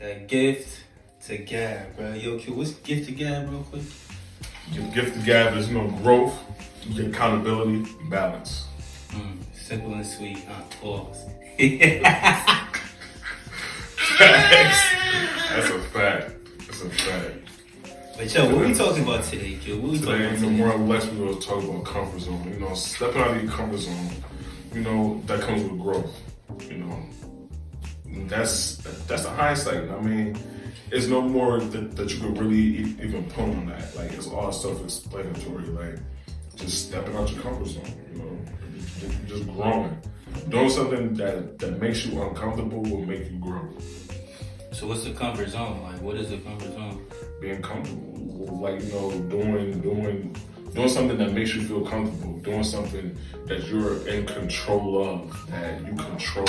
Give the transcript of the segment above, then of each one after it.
That gift to Gab, bro. Yo, Q, what's gift to Gab, real quick? Your gift to Gab is, growth, accountability, balance. Simple and sweet. Pause. That's a fact. That's a fact. But yo, what we talking about today, Q? What we talking about Today, today? more or less, we're going to talk about comfort zone. Stepping out of your comfort zone, that comes with growth. That's the hindsight. I mean, it's no more that you could really even put on that. Like, it's all self-explanatory. Like, just stepping out your comfort zone, just growing. Doing something that makes you uncomfortable will make you grow. So what's the comfort zone? Like, what is the comfort zone? Being comfortable, like, doing something that makes you feel comfortable, doing something that you're in control of, that you control.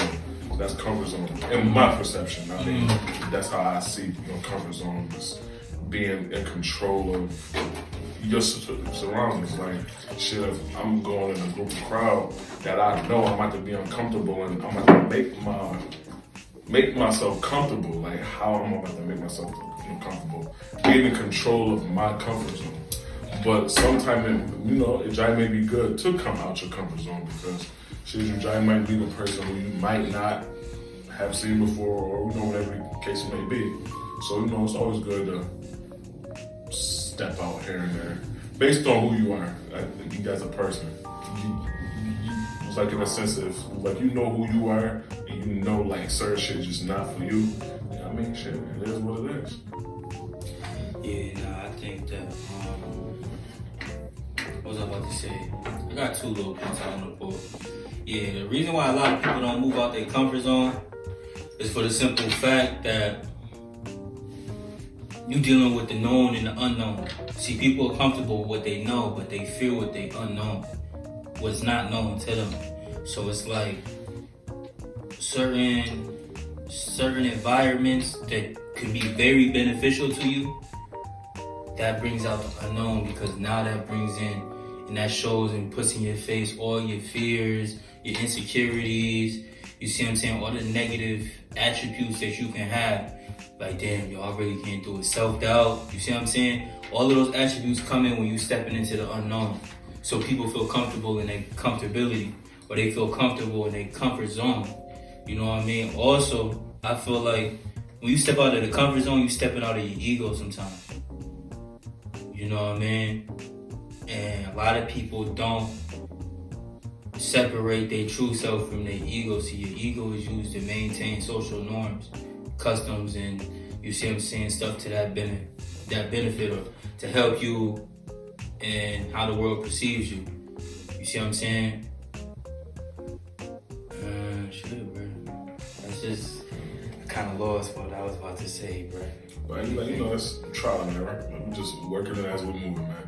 That's comfort zone, in my perception. I mean, that's how I see comfort zone is being in control of your surroundings. Like, shit, if I'm going in a group of crowd that I know I'm about to be uncomfortable and I'm about to make myself comfortable. Like, how I'm about to make myself comfortable, being in control of my comfort zone. But sometimes, it may be good to come out your comfort zone because shit, you might be the person who you might not have seen before, or whatever the case may be. So it's always good to step out here and there, based on who you are, you as a person. It's like, in a sense of, like, you know who you are, and like, certain shit just not for you. I mean, shit, it is what it is. Yeah, I think that, what was I about to say? I got two little points I want to pull. Yeah, the reason why a lot of people don't move out their comfort zone is for the simple fact that you dealing with the known and the unknown. See, people are comfortable with what they know, but they fear what they unknown, what's not known to them. So it's like certain environments that could be very beneficial to you, that brings out the unknown, because now that brings in and that shows and puts in your face all your fears, your insecurities, you see what I'm saying, all the negative attributes that you can have. Like, damn, yo, I really can't do it. Self-doubt, you see what I'm saying? All of those attributes come in when you stepping into the unknown. So people feel comfortable in their comfortability, or they feel comfortable in their comfort zone. You know what I mean? Also, I feel like when you step out of the comfort zone, you stepping out of your ego sometimes. You know what I mean? And a lot of people don't separate their true self from their ego. See, your ego is used to maintain social norms, customs, and you see what I'm saying, stuff to that benefit, or to help you and how the world perceives you. You see what I'm saying? Shit, bro. That's just kind of lost what I was about to say, bro. But it's trial and error. We're just working it as we're moving, man.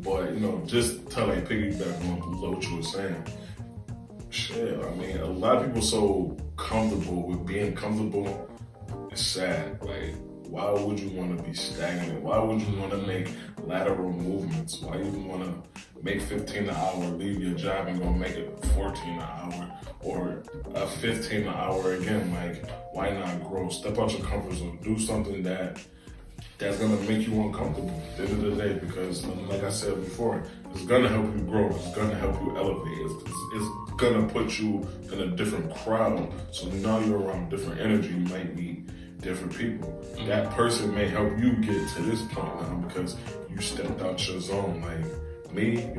But just to like piggyback on what you were saying. Shit, I mean, a lot of people so comfortable with being comfortable. It's sad. Like, why would you want to be stagnant? Why would you want to make lateral movements? Why you want to make 15 an hour, leave your job and go make it 14 an hour, or a 15 an hour again? Like, why not grow? Step out your comfort zone. Do something that's gonna make you uncomfortable at the end of the day, because like I said before, it's gonna help you grow. It's gonna help you elevate. It's gonna put you in a different crowd. So now you're around different energy. You might meet different people. That person may help you get to this point now because you stepped out your zone. Like me,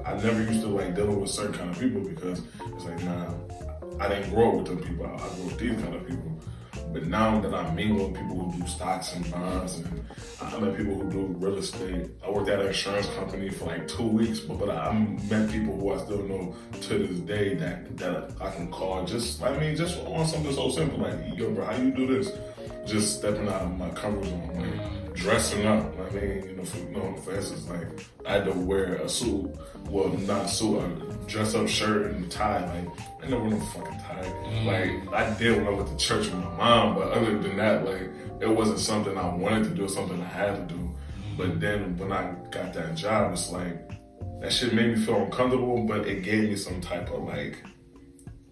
I never used to like dealing with certain kind of people because it's like, nah, I didn't grow with them people. I grew with these kind of people. But now that I'm mingling with people who do stocks and bonds, and I met people who do real estate. I worked at an insurance company for like 2 weeks, but I met people who I still know to this day that I can call just on something so simple like, yo, bro, how you do this? Just stepping out of my comfort zone, like dressing up. I mean, for instance, like I had to wear a suit. Well, not a suit, a dress up shirt and tie. Like, I never wear no fucking tie. Like, I did when I went to church with my mom, but other than that, like, it wasn't something I wanted to do, something I had to do. But then when I got that job, it's like, that shit made me feel uncomfortable, but it gave me some type of like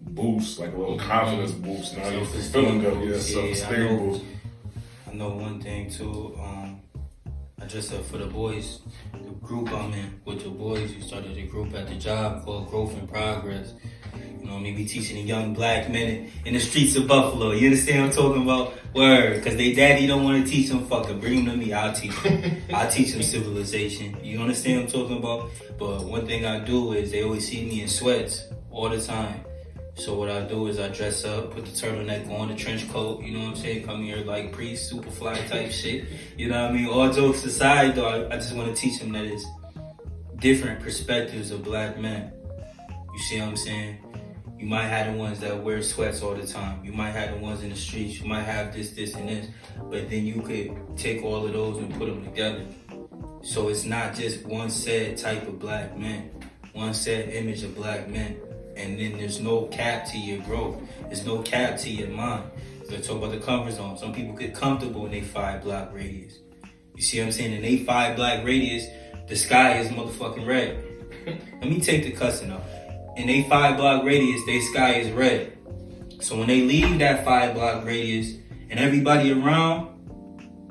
boost, like a little confidence boost. Now I'm feeling good, self-esteem boost. I know one thing too. I dress up for the boys. The group I'm in with the boys. We started a group at the job called Growth and Progress. You know what I mean? We teaching the young black men in the streets of Buffalo. You understand what I'm talking about? Word. Because they daddy don't want to teach them fucking. Bring them to me. I'll teach them. I'll teach them civilization. You understand what I'm talking about? But one thing I do is they always see me in sweats all the time. So what I do is I dress up, put the turtleneck on, the trench coat, you know what I'm saying? Come here like priest, super fly type shit. You know what I mean? All jokes aside though, I just want to teach them that it's different perspectives of black men. You see what I'm saying? You might have the ones that wear sweats all the time. You might have the ones in the streets. You might have this, and this. But then you could take all of those and put them together. So it's not just one set type of black men, one set image of black men. And then there's no cap to your growth. There's no cap to your mind. So talk about the comfort zone. Some people get comfortable in a 5-block radius. You see what I'm saying? In a 5-block radius, the sky is motherfucking red. Let me take the cussing out. In a 5-block radius, their sky is red. So when they leave that 5-block radius and everybody around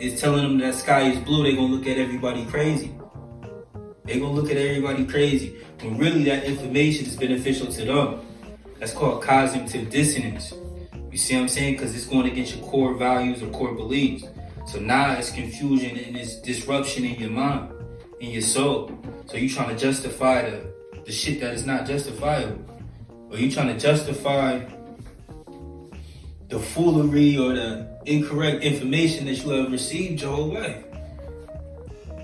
is telling them that sky is blue, they gonna look at everybody crazy. They gonna look at everybody crazy. When really that information is beneficial to them. That's called cognitive dissonance. You see what I'm saying? Because it's going against your core values or core beliefs. So now it's confusion and it's disruption in your mind, in your soul. So you trying to justify the shit that is not justifiable. Or you trying to justify the foolery or the incorrect information that you have received your whole life.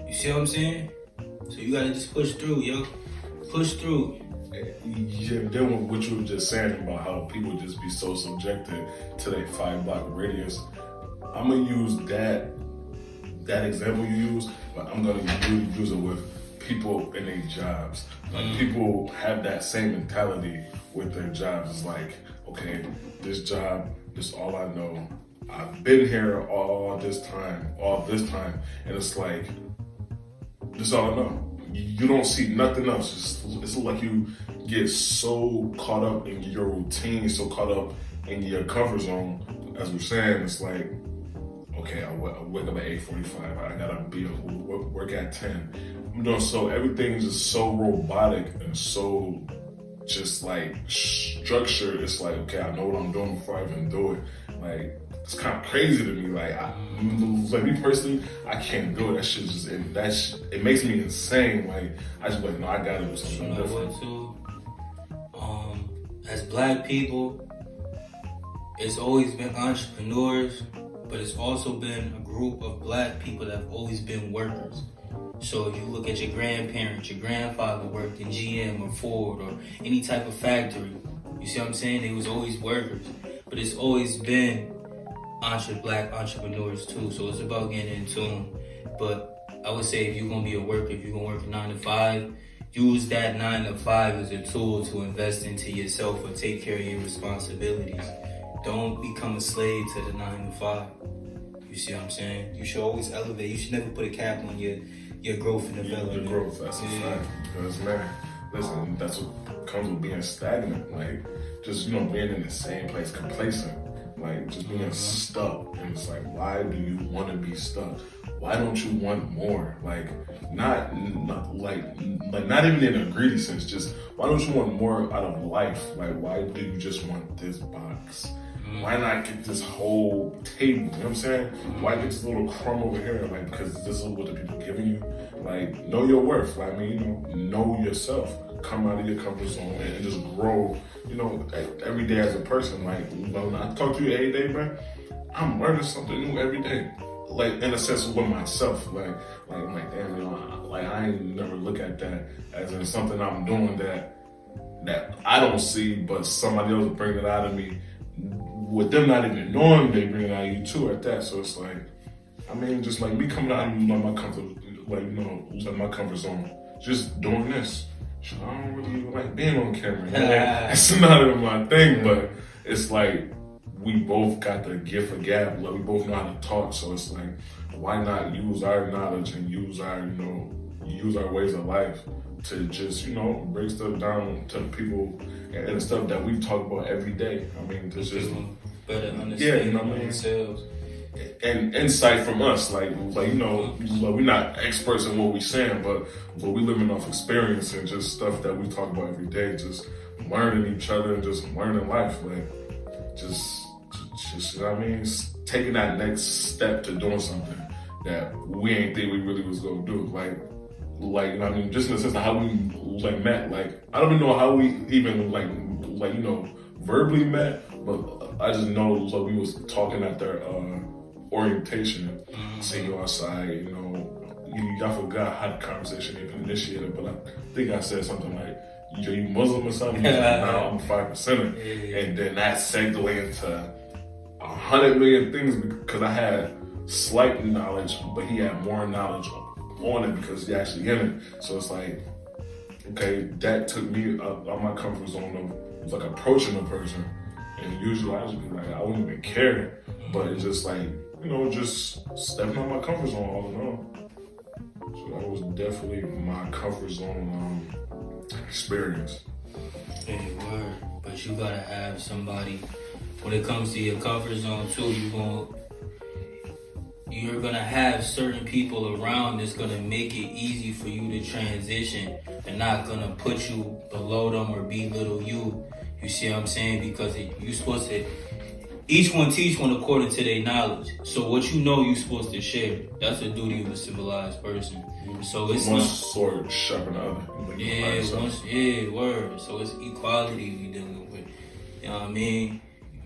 You see what I'm saying? So you gotta just push through, yo. Push through. Yeah, then what you were just saying about how people just be so subjected to that 5-block radius, I'm gonna use that example you use, but I'm gonna use it with people in their jobs. Like people have that same mentality with their jobs. It's like, okay, this job, this is all I know. I've been here all this time, and it's like, this is all I know. You don't see nothing else. It's like you get so caught up in your routine, so caught up in your comfort zone. As we're saying, it's like, okay, I wake up at 8:45. I gotta be at work at 10. You know, so everything's just so robotic and so just like structured. It's like, okay, I know what I'm doing before I even do it. Like, it's kind of crazy to me. Like me personally, I can't do it. That shit just it makes me insane. Like I just like, no, I gotta do something you know different. What too? As black people, it's always been entrepreneurs, but it's also been a group of black people that have always been workers. So if you look at your grandparents, your grandfather worked in GM or Ford or any type of factory. You see what I'm saying? They was always workers. But it's always been black entrepreneurs too. So it's about getting in tune. But I would say if you're gonna be a worker, if you're gonna work 9 to 5, use that 9 to 5 as a tool to invest into yourself or take care of your responsibilities. Don't become a slave to the 9 to 5. You see what I'm saying? You should always elevate. You should never put a cap on your growth and development. Your growth, that's a fact. Because man, listen, that's what comes with being stagnant. Like just, you know, being in the same place, complacent. Like just being stuck. And it's like, why do you want to be stuck? Why don't you want more? Like not even in a greedy sense, just why don't you want more out of life? Like why do you just want this box? Why not get this whole table? You know what I'm saying? Why get this little crumb over here? Like, because this is what the people giving you. Like, know your worth. Like, I mean, know yourself. Come out of your comfort zone and just grow, every day as a person. Like, when I talk to you every day, man, I'm learning something new every day. Like, in a sense with myself. Like I'm like, damn, I ain't never look at that as in something I'm doing that I don't see, but somebody else bring it out of me. With them not even knowing, they bring it out of you too at that. So it's like, I mean, just like me coming out of my comfort zone, just doing this. I don't really like being on camera. It's not my thing, but it's like we both got the gift of gab. Like we both know how to talk, so it's like, why not use our knowledge and use our ways of life to just, break stuff down to people and the stuff that we talk about every day. I mean, to just better understand themselves. and insight from us. Like you know, we're not experts in what we're saying, but we living off experience and just stuff that we talk about every day. Just learning each other and just learning life. Like just you know what I mean, taking that next step to doing something that we ain't think we really was gonna do. Like you know what I mean, just in the sense of how we like met. Like I don't even know how we even like you know verbally met, but I just know like we was talking at their orientation, seeing you outside. You know, I forgot how the conversation even initiated, but I think I said something like, "You Muslim or something?" He's like, "No, I'm 5%," and then that segued into 100 million things because I had slight knowledge, but he had more knowledge on it because he actually in it. So it's like, okay, that took me out my comfort zone of like approaching a person. And usually I just be like, I wouldn't even care, but it's just like, you know, just stepping out my comfort zone all in all. So that was definitely my comfort zone experience. Hey, word. But you gotta have somebody, when it comes to your comfort zone too, you're gonna have certain people around that's gonna make it easy for you to transition. They're not gonna put you below them or belittle you. You see what I'm saying? Because you're supposed to, each one teach one according to their knowledge. So what you know, you're supposed to share. That's the duty of a civilized person. So it's one sword sharpen the other. Like word. So it's equality we dealing with. You know what I mean?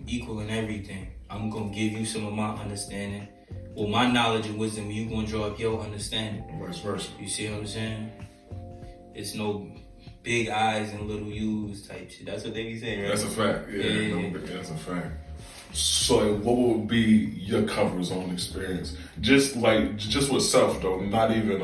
Equal in everything. I'm gonna give you some of my understanding. Well, my knowledge and wisdom, you gonna draw up your understanding. Vice versa. You see what I'm saying? It's no big eyes and little U's type shit. That's what they be saying, right? That's a fact. Yeah. That's a fact. So what would be your comfort zone experience? Just with self though, not even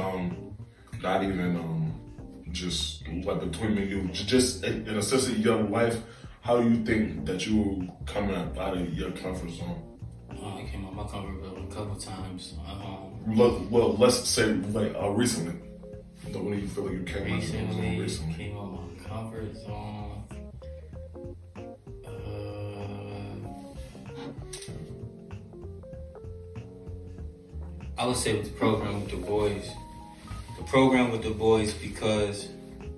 just like between me and you. Just in a sense of your life, how do you think that you will come out of your comfort zone? I came out my comfort zone a couple times. Well, let's say like recently. When you feel like you came out of your comfort zone recently? Came out my comfort zone. I would say with the program with the boys. The program with the boys because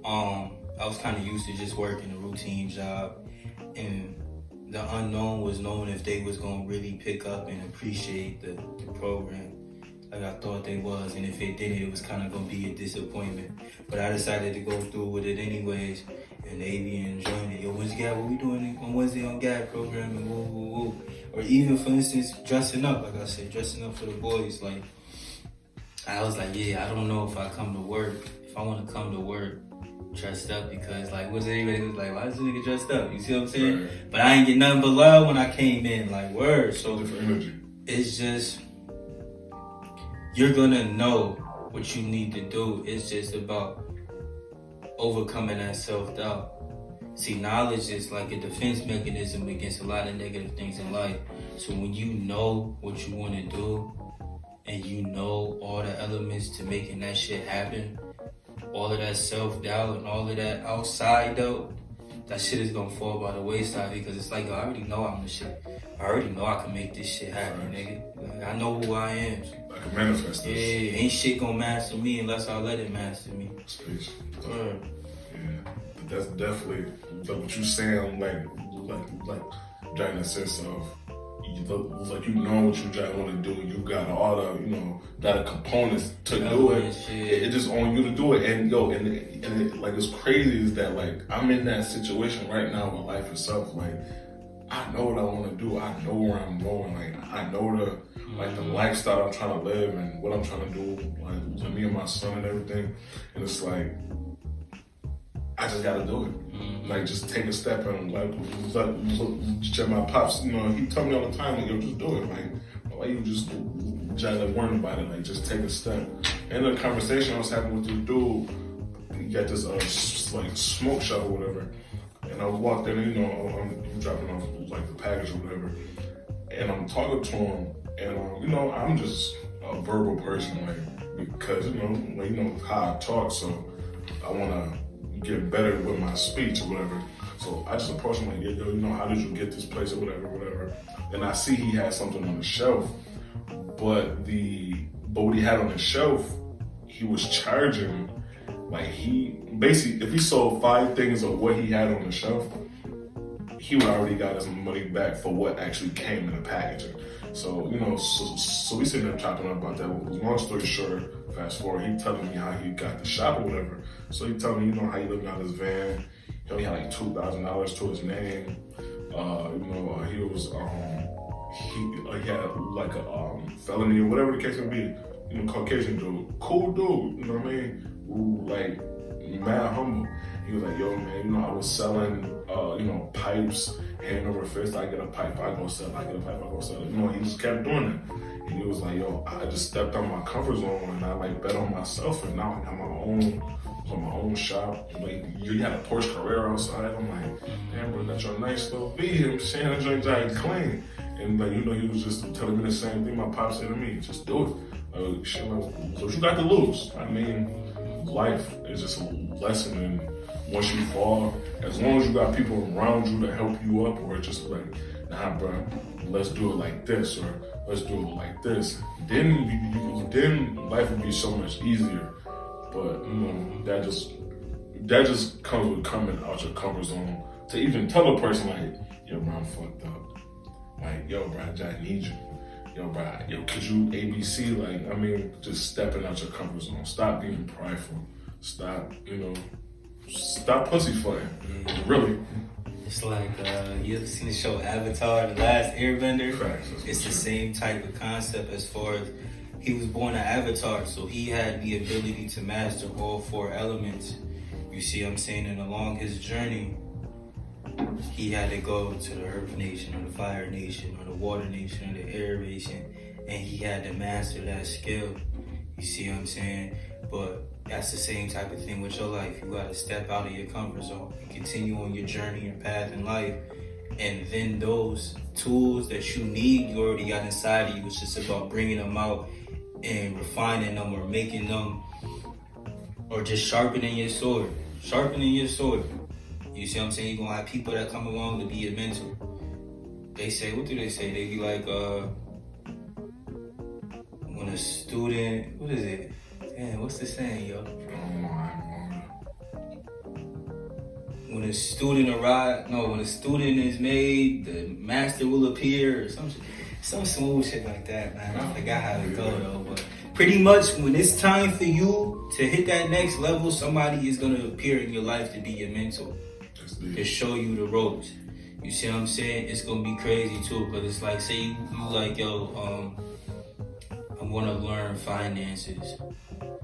I was kind of used to just working a routine job, and the unknown was knowing if they was gonna really pick up and appreciate the program like I thought they was, and if it didn't, it was kind of gonna be a disappointment. But I decided to go through with it anyways, and they be enjoying it. Yo, when's G.A.B? What we doing on Wednesday on G.A.B program and woo woo woo. Or even for instance, dressing up, like I said, dressing up for the boys. Like I was like, yeah, I don't know if I come to work, if I want to come to work dressed up, because like what's anybody was like, why is this nigga dressed up? You see what I'm saying? Right. But I ain't get nothing but love when I came in, like word. So different energy. It's just, you're gonna know what you need to do. It's just about overcoming that self-doubt. See, knowledge is like a defense mechanism against a lot of negative things in life. So when you know what you want to do and you know all the elements to making that shit happen, all of that self-doubt and all of that outside doubt, that shit is gonna fall by the wayside, because it's like, yo, I already know I'm the shit. I already know I can make this shit happen, nigga. Like, I know who I am. I can manifest this. Yeah, ain't shit gonna master me unless I let it master me. Speech. Yeah, but that's definitely like what you saying, like in the sense of like you know what you want to do. You got all the got the components to do it. It's just on you to do it. And and like it's crazy is that like I'm in that situation right now with life itself. Like I know what I want to do. I know where I'm going. Like I know the lifestyle I'm trying to live and what I'm trying to do. Like with me and my son and everything. And it's like I just gotta do it. Like just take a step and like my pops, he told me all the time, like, yo, just do it. Like why you just worrying about it? Like just take a step. And the conversation I was having with this dude, he got this like smoke shop or whatever. And I walked in, I'm dropping off like the package or whatever. And I'm talking to him, and I'm just a verbal person, like because how I talk, so I wanna get better with my speech or whatever. So I just approached him like, yo, how did you get this place or whatever. And I see he had something on the shelf, but what he had on the shelf, he was charging, like he basically, if he sold 5 things of what he had on the shelf, he would already got his money back for what actually came in the packaging. So, you know, so we sitting there chopping up about that. Long story short, fast forward, he telling me how he got the shop or whatever. So he telling me, you know, how he lived out his van. He only had like $2,000 to his name. He was he had like a felony or whatever the case may be. You know, Caucasian dude, cool dude. You know what I mean? Like mad humble. He was like, yo, man, you know, I was selling, pipes, hand over fist. I get a pipe, I go sell. I get a pipe, I go sell. You know, he just kept doing it. And he was like, yo, I just stepped out my comfort zone and I like bet on myself, and now I got my own shop. Like, you had a Porsche Carrera outside. I'm like, damn, bro, that's your nice little V. I'm saying that joint clean. And like, you know, he was just telling me the same thing my pop said to me. Just do it. Shit, like, what you got to lose? I mean, life is just a lesson, and once you fall, as long as you got people around you to help you up, or just like, nah, bro, let's do it like this, or let's do it like this, then life would be so much easier. But you know, that just comes with coming out your comfort zone. To even tell a person like, yo, bro, I'm fucked up. Like, yo, bro, I need you. Yo, bro, could you ABC? Like, I mean, just stepping out your comfort zone. Stop being prideful. Stop pussyfooting. Really. It's like, you ever seen the show Avatar, The Last Airbender? Facts, it's the same type of concept as far as he was born an avatar, so he had the ability to master all 4 elements. You see what I'm saying? And along his journey, he had to go to the Earth Nation, or the Fire Nation, or the Water Nation, or the Air Nation, and he had to master that skill. You see what I'm saying? But that's the same type of thing with your life. You gotta step out of your comfort zone and continue on your journey and path in life. And then those tools that you need, you already got inside of you. It's just about bringing them out and refining them, or making them, or just sharpening your sword. Sharpening your sword. You see what I'm saying? You're gonna have people that come along to be your mentor. They say, what do they say? They be like, when a student, what is it? Damn, what's the saying, yo? When a student when a student is made, the master will appear, or some smooth shit like that, man. I forgot how to go though, but pretty much when it's time for you to hit that next level, somebody is gonna appear in your life to be your mentor, to show you the ropes. You see what I'm saying? It's gonna be crazy too, but it's like, say you like, yo, I'm gonna learn finances.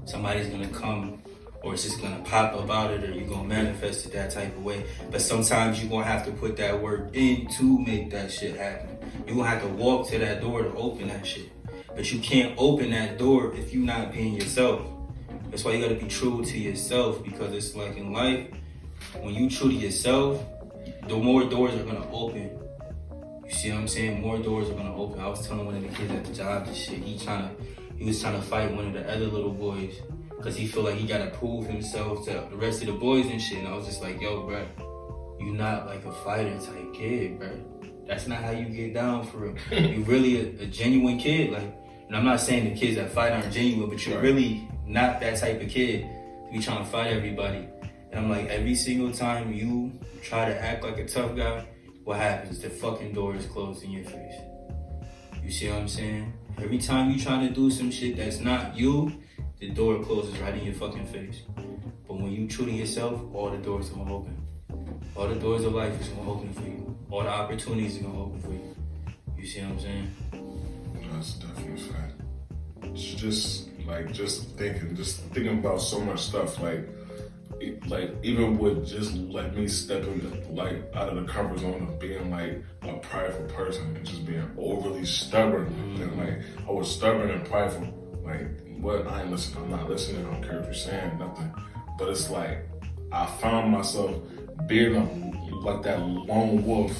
Somebody's gonna come, or it's just gonna pop about it, or you're gonna manifest it that type of way. But sometimes you're gonna have to put that work in to make that shit happen. You're gonna have to walk to that door to open that shit. But you can't open that door if you're not being yourself. That's why you gotta be true to yourself, because it's like in life, when you true to yourself, the more doors are gonna open. You see what I'm saying? More doors are gonna open. I was telling one of the kids at the job this shit. He was trying to fight one of the other little boys because he feel like he gotta prove himself to the rest of the boys and shit. And I was just like, yo, bro, you not like a fighter type kid, bro. That's not how you get down for real. You really a genuine kid. Like, and I'm not saying the kids that fight aren't genuine, but you're really not that type of kid to be trying to fight everybody. And I'm like, every single time you try to act like a tough guy, what happens? The fucking door is closed in your face. You see what I'm saying? Every time you trying to do some shit that's not you, the door closes right in your fucking face. But when you true to yourself, all the doors are gonna open. All the doors of life is gonna open for you. All the opportunities are gonna open for you. You see what I'm saying? That's definitely a fact. It's just thinking about so much stuff, like even with just like me stepping like out of the comfort zone of being like a prideful person and just being overly stubborn. And like I was stubborn and prideful. Like, what? I ain't listening. I'm not listening. I don't care if you're saying nothing. But it's like I found myself being like that lone wolf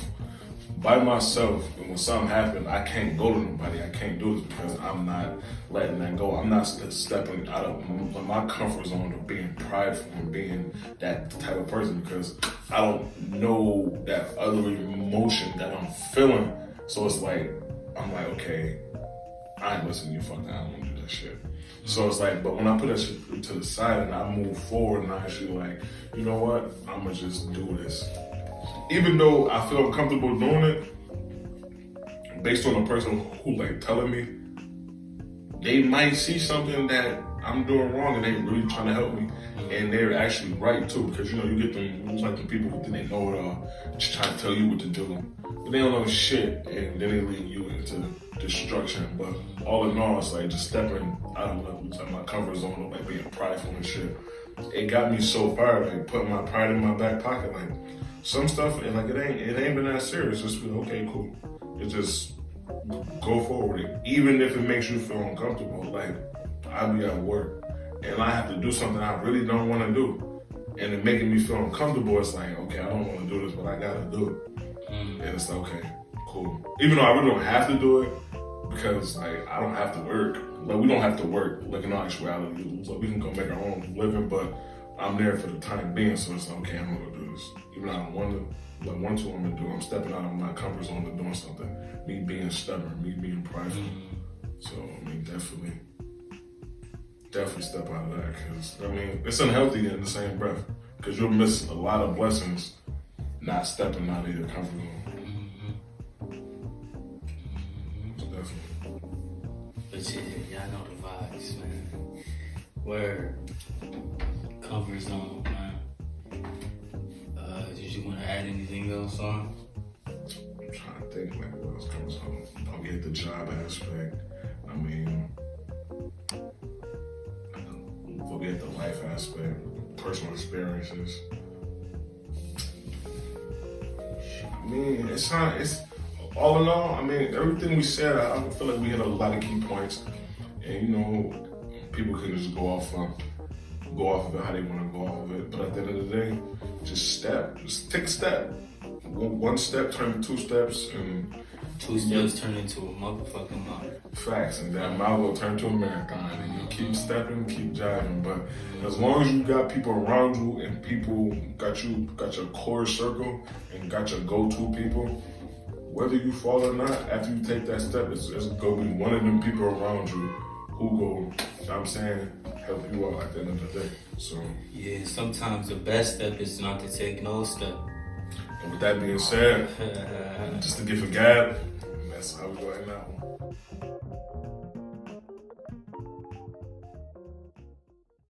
by myself, and when something happened, I can't go to nobody. I can't do this because I'm not letting that go. I'm not stepping out of my comfort zone of being prideful and being that type of person, because I don't know that other emotion that I'm feeling. So it's like, I'm like, okay, I ain't listening to you, fuck that, I don't want to do that shit. So it's like, but when I put that shit to the side and I move forward and I actually like, you know what, I'm gonna just do this. Even though I feel uncomfortable doing it, based on the person who like telling me, they might see something that I'm doing wrong and they really trying to help me. And they're actually right too, because you know, you get them, it's like the people who think they know it all, just trying to tell you what to do. But they don't know shit, and then they lead you into destruction. But all in all, it's like just stepping out of my comfort zone, like being prideful and shit. It got me so far, like putting my pride in my back pocket. Like some stuff, and like it ain't been that serious. Just be like, okay, cool. It just go forward, even if it makes you feel uncomfortable. Like I'll be at work, and I have to do something I really don't want to do, and it making me feel uncomfortable. It's like, okay, I don't want to do this, but I gotta do it. And it's like, okay, cool. Even though I really don't have to do it, because like I don't have to work. Like we don't have to work. Like in all actuality, so we can go make our own living. But I'm there for the time being, so it's like, okay, I'm gonna do this. Even though I don't want to, I'm gonna do. I'm stepping out of my comfort zone and doing something. Me being stubborn, me being prideful. So I mean, definitely step out of that, because I mean it's unhealthy in the same breath, because you'll miss a lot of blessings not stepping out of your comfort zone. So definitely. But yeah, y'all know the vibes, man. Word. Comfort zone, man. Did you want to add anything else on? I'm trying to think like what else comes home. Don't get the job aspect. I mean, forget the life aspect, personal experiences. I mean, it's all in all, I mean, everything we said, I feel like we hit a lot of key points. And you know, people can just go off of it how they want to go off of it. But at the end of the day, just take a step. One step turn to 2 steps, and 2 steps turn into a motherfucking mile. Facts, and that mile will turn to a marathon. And you keep stepping, keep jiving. But as long as you got people around you and people got your core circle and got your go-to people, whether you fall or not, after you take that step, it's gonna be one of them people around you who go, you know what I'm saying, help you out at the end of the day. So yeah, sometimes the best step is not to take no step. And with that being said, just to give a G.A.B, that's how we go right now.